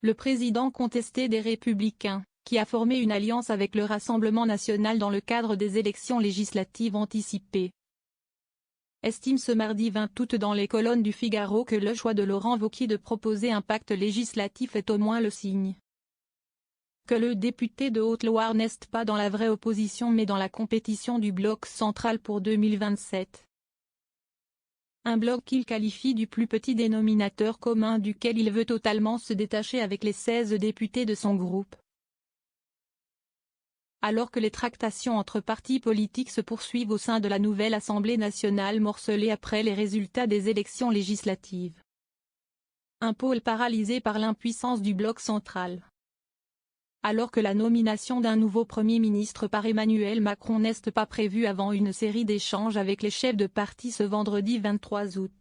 le président contesté des Républicains, qui a formé une alliance avec le Rassemblement national dans le cadre des élections législatives anticipées, estime ce mardi 20 août dans les colonnes du Figaro que le choix de Laurent Wauquiez de proposer un pacte législatif est au moins le signe que le député de Haute-Loire n'est pas dans la vraie opposition mais dans la compétition du bloc central pour 2027. Un bloc qu'il qualifie du plus petit dénominateur commun duquel il veut totalement se détacher avec les 16 députés de son groupe. Alors que les tractations entre partis politiques se poursuivent au sein de la nouvelle Assemblée nationale morcelée après les résultats des élections législatives. Un pôle paralysé par l'impuissance du bloc central. Alors que la nomination d'un nouveau Premier ministre par Emmanuel Macron n'est pas prévue avant une série d'échanges avec les chefs de parti ce vendredi 23 août.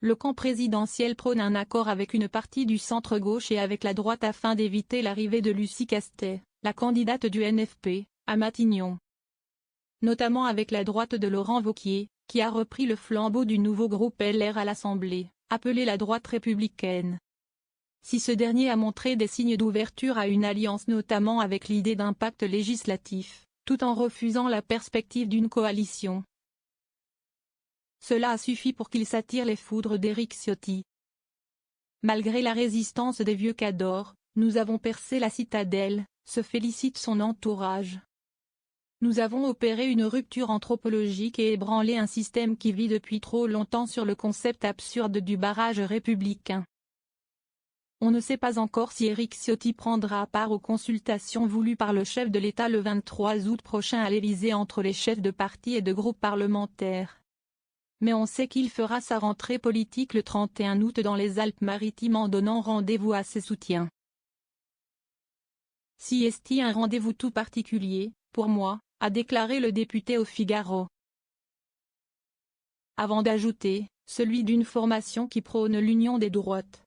Le camp présidentiel prône un accord avec une partie du centre-gauche et avec la droite afin d'éviter l'arrivée de Lucie Castet, la candidate du NFP, à Matignon. Notamment avec la droite de Laurent Wauquiez, qui a repris le flambeau du nouveau groupe LR à l'Assemblée, appelé la droite républicaine. Si ce dernier a montré des signes d'ouverture à une alliance notamment avec l'idée d'un pacte législatif, tout en refusant la perspective d'une coalition. Cela a suffi pour qu'il s'attire les foudres d'Éric Ciotti. Malgré la résistance des vieux cadors, nous avons percé la citadelle, se félicite son entourage. Nous avons opéré une rupture anthropologique et ébranlé un système qui vit depuis trop longtemps sur le concept absurde du barrage républicain. On ne sait pas encore si Éric Ciotti prendra part aux consultations voulues par le chef de l'État le 23 août prochain à l'Élysée entre les chefs de parti et de groupes parlementaires. Mais on sait qu'il fera sa rentrée politique le 31 août dans les Alpes-Maritimes en donnant rendez-vous à ses soutiens. Si est-il un rendez-vous tout particulier, pour moi, a déclaré le député au Figaro. Avant d'ajouter, celui d'une formation qui prône l'union des droites.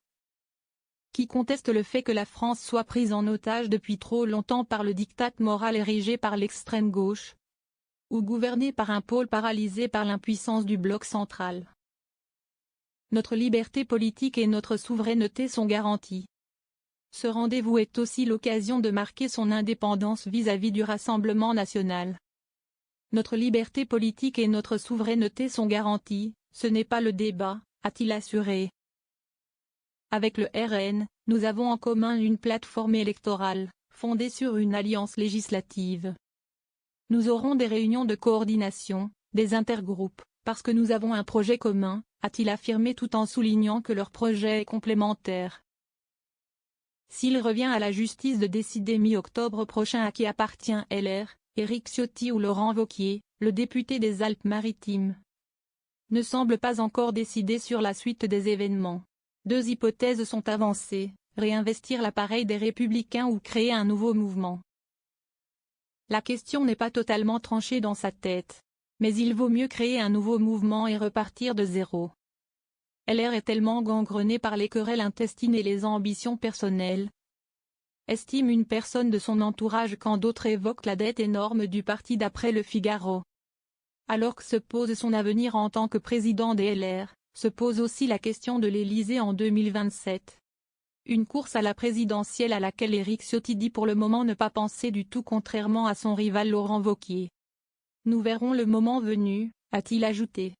Qui conteste le fait que la France soit prise en otage depuis trop longtemps par le diktat moral érigé par l'extrême gauche, ou gouvernée par un pôle paralysé par l'impuissance du bloc central. Notre liberté politique et notre souveraineté sont garanties. Ce rendez-vous est aussi l'occasion de marquer son indépendance vis-à-vis du Rassemblement national. Notre liberté politique et notre souveraineté sont garanties, ce n'est pas le débat, a-t-il assuré. Avec le RN, nous avons en commun une plateforme électorale, fondée sur une alliance législative. Nous aurons des réunions de coordination, des intergroupes, parce que nous avons un projet commun, a-t-il affirmé tout en soulignant que leur projet est complémentaire. S'il revient à la justice de décider mi-octobre prochain à qui appartient LR, Éric Ciotti ou Laurent Wauquiez, le député des Alpes-Maritimes, ne semble pas encore décidé sur la suite des événements. Deux hypothèses sont avancées, réinvestir l'appareil des Républicains ou créer un nouveau mouvement. La question n'est pas totalement tranchée dans sa tête. Mais il vaut mieux créer un nouveau mouvement et repartir de zéro. LR est tellement gangrené par les querelles intestines et les ambitions personnelles, estime une personne de son entourage quand d'autres évoquent la dette énorme du parti d'après le Figaro. Alors que se pose son avenir en tant que président des LR, se pose aussi la question de l'Élysée en 2027. Une course à la présidentielle à laquelle Éric Ciotti dit pour le moment ne pas penser du tout contrairement à son rival Laurent Wauquiez. Nous verrons le moment venu, a-t-il ajouté.